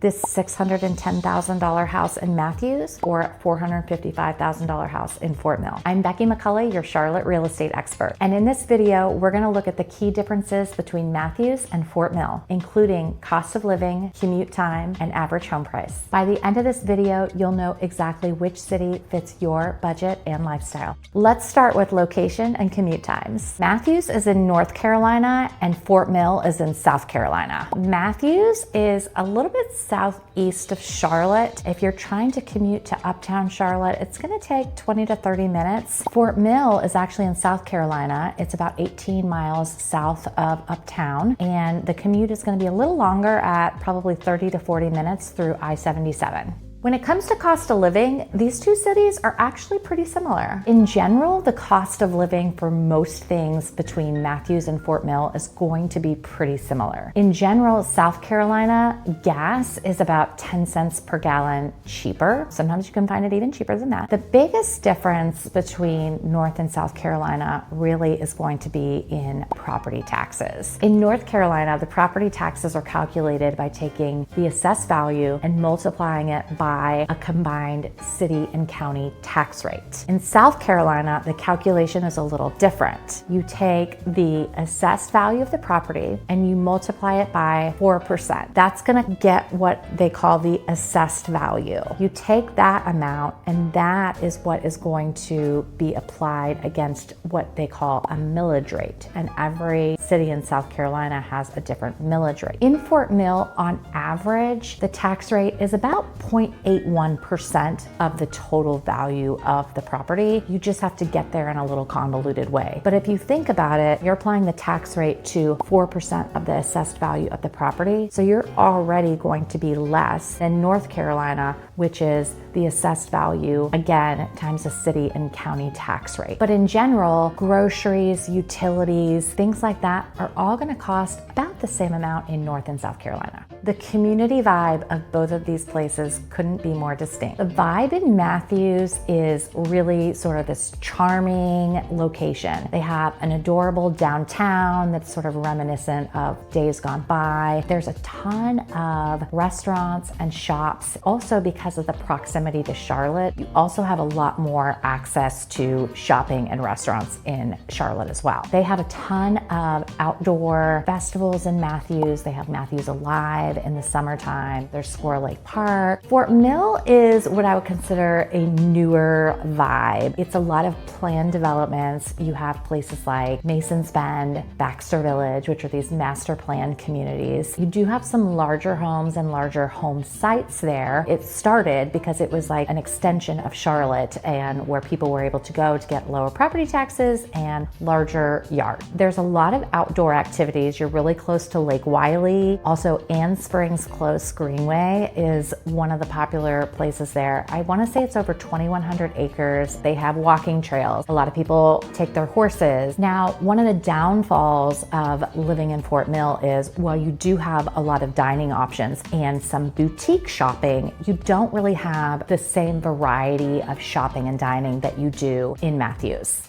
This $610,000 house in Matthews or $455,000 house in Fort Mill. I'm Becky McCullough, your Charlotte real estate expert. And in this video, we're gonna look at the key differences between Matthews and Fort Mill, including cost of living, commute time, and average home price. By the end of this video, you'll know exactly which city fits your budget and lifestyle. Let's start with location and commute times. Matthews is in North Carolina and Fort Mill is in South Carolina. Matthews is a little bit southeast of Charlotte. If you're trying to commute to Uptown Charlotte, it's gonna take 20 to 30 minutes. Fort Mill is actually in South Carolina. It's about 18 miles south of Uptown, and the commute is gonna be a little longer at probably 30 to 40 minutes through I-77. When it comes to cost of living, these two cities are actually pretty similar. In general, the cost of living for most things between Matthews and Fort Mill is going to be pretty similar. In general, South Carolina gas is about 10 cents per gallon cheaper. Sometimes you can find it even cheaper than that. The biggest difference between North and South Carolina really is going to be in property taxes. In North Carolina, the property taxes are calculated by taking the assessed value and multiplying it by a combined city and county tax rate. In South Carolina, the calculation is a little different. You take the assessed value of the property and you multiply it by 4%. That's gonna get what they call the assessed value. You take that amount and that is what is going to be applied against what they call a millage rate. And every city in South Carolina has a different millage rate. In Fort Mill, on average, the tax rate is about 0.81% of the total value of the property. You just have to get there in a little convoluted way. But if you think about it, you're applying the tax rate to 4% of the assessed value of the property. So you're already going to be less than North Carolina, which is the assessed value, again, times the city and county tax rate. But in general, groceries, utilities, things like that are all gonna cost about the same amount in North and South Carolina. The community vibe of both of these places couldn't be more distinct. The vibe in Matthews is really sort of this charming location. They have an adorable downtown that's sort of reminiscent of days gone by. There's a ton of restaurants and shops. Also, because of the proximity to Charlotte, you also have a lot more access to shopping and restaurants in Charlotte as well. They have a ton of outdoor festivals in Matthews. They have Matthews Alive in the summertime. There's Squirrel Lake Park. Fort Mill is what I would consider a newer vibe. It's a lot of planned developments. You have places like Mason's Bend, Baxter Village, which are these master planned communities. You do have some larger homes and larger home sites there. It started because it was like an extension of Charlotte and where people were able to go to get lower property taxes and larger yards. There's a lot of outdoor activities. You're really close to Lake Wylie. Also, Ann Springs Close Greenway is one of the popular places there. I want to say it's over 2,100 acres. They have walking trails. A lot of people take their horses. Now, one of the downfalls of living in Fort Mill is, while you do have a lot of dining options and some boutique shopping, you don't really have the same variety of shopping and dining that you do in Matthews.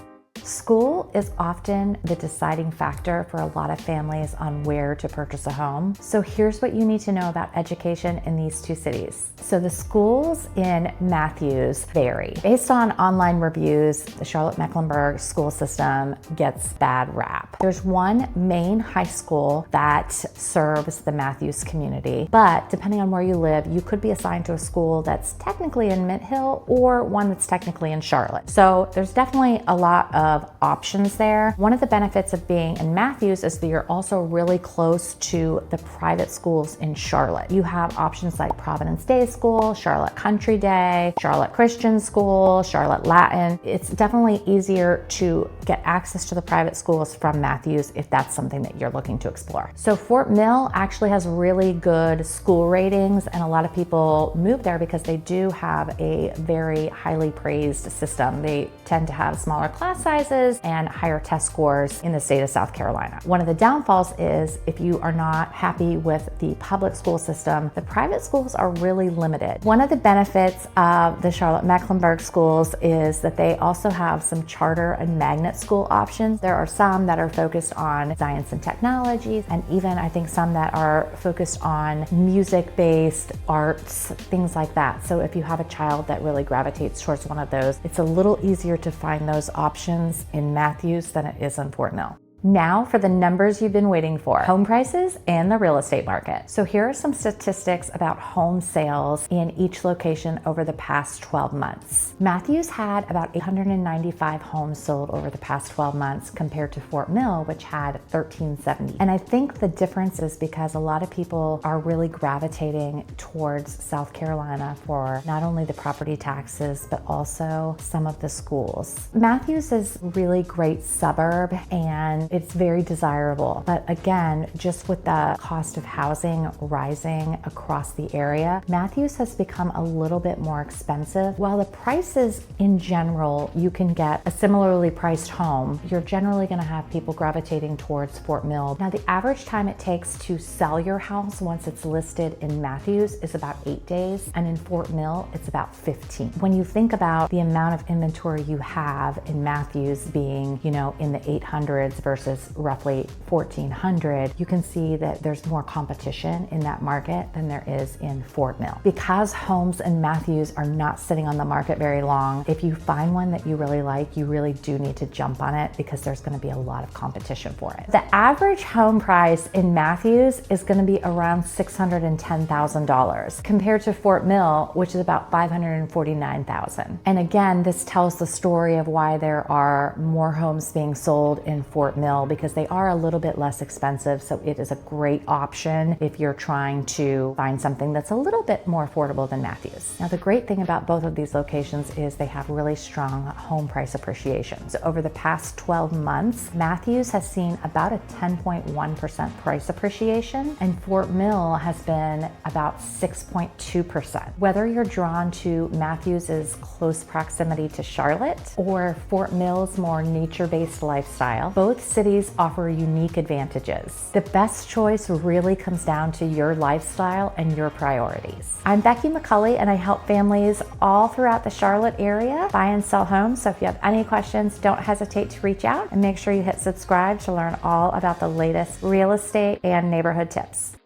School is often the deciding factor for a lot of families on where to purchase a home. So here's what you need to know about education in these two cities. So the schools in Matthews vary. Based on online reviews, the Charlotte-Mecklenburg school system gets bad rap. There's one main high school that serves the Matthews community, but depending on where you live, you could be assigned to a school that's technically in Mint Hill or one that's technically in Charlotte. So there's definitely a lot of options there. One of the benefits of being in Matthews is that you're also really close to the private schools in Charlotte. You have options like Providence Day School, Charlotte Country Day, Charlotte Christian School, Charlotte Latin. It's definitely easier to get access to the private schools from Matthews if that's something that you're looking to explore. So Fort Mill actually has really good school ratings, and a lot of people move there because they do have a very highly praised system. They tend to have smaller class sizes prizes and higher test scores in the state of South Carolina. One of the downfalls is if you are not happy with the public school system, the private schools are really limited. One of the benefits of the Charlotte-Mecklenburg schools is that they also have some charter and magnet school options. There are some that are focused on science and technology, and even I think some that are focused on music-based arts, things like that. So if you have a child that really gravitates towards one of those, it's a little easier to find those options in Matthews than it is in Fort Mill. Now for the numbers you've been waiting for, home prices and the real estate market. So here are some statistics about home sales in each location over the past 12 months. Matthews had about 895 homes sold over the past 12 months compared to Fort Mill, which had 1370. And I think the difference is because a lot of people are really gravitating towards South Carolina for not only the property taxes, but also some of the schools. Matthews is a really great suburb and it's very desirable. But again, just with the cost of housing rising across the area, Matthews has become a little bit more expensive. While the prices in general, you can get a similarly priced home, you're generally gonna have people gravitating towards Fort Mill. Now, the average time it takes to sell your house once it's listed in Matthews is about 8 days, and in Fort Mill, it's about 15. When you think about the amount of inventory you have in Matthews being, in the 800s versus roughly 1400, you can see that there's more competition in that market than there is in Fort Mill. Because homes in Matthews are not sitting on the market very long, if you find one that you really like, you really do need to jump on it because there's going to be a lot of competition for it. The average home price in Matthews is going to be around $610,000 compared to Fort Mill, which is about $549,000. And again, this tells the story of why there are more homes being sold in Fort Mill, because they are a little bit less expensive. So it is a great option if you're trying to find something that's a little bit more affordable than Matthews. Now, the great thing about both of these locations is they have really strong home price appreciation. So over the past 12 months, Matthews has seen about a 10.1% price appreciation, and Fort Mill has been about 6.2%. Whether you're drawn to Matthews's close proximity to Charlotte or Fort Mill's more nature-based lifestyle, both cities offer unique advantages. The best choice really comes down to your lifestyle and your priorities. I'm Becky McCulley, and I help families all throughout the Charlotte area buy and sell homes. So if you have any questions, don't hesitate to reach out, and make sure you hit subscribe to learn all about the latest real estate and neighborhood tips.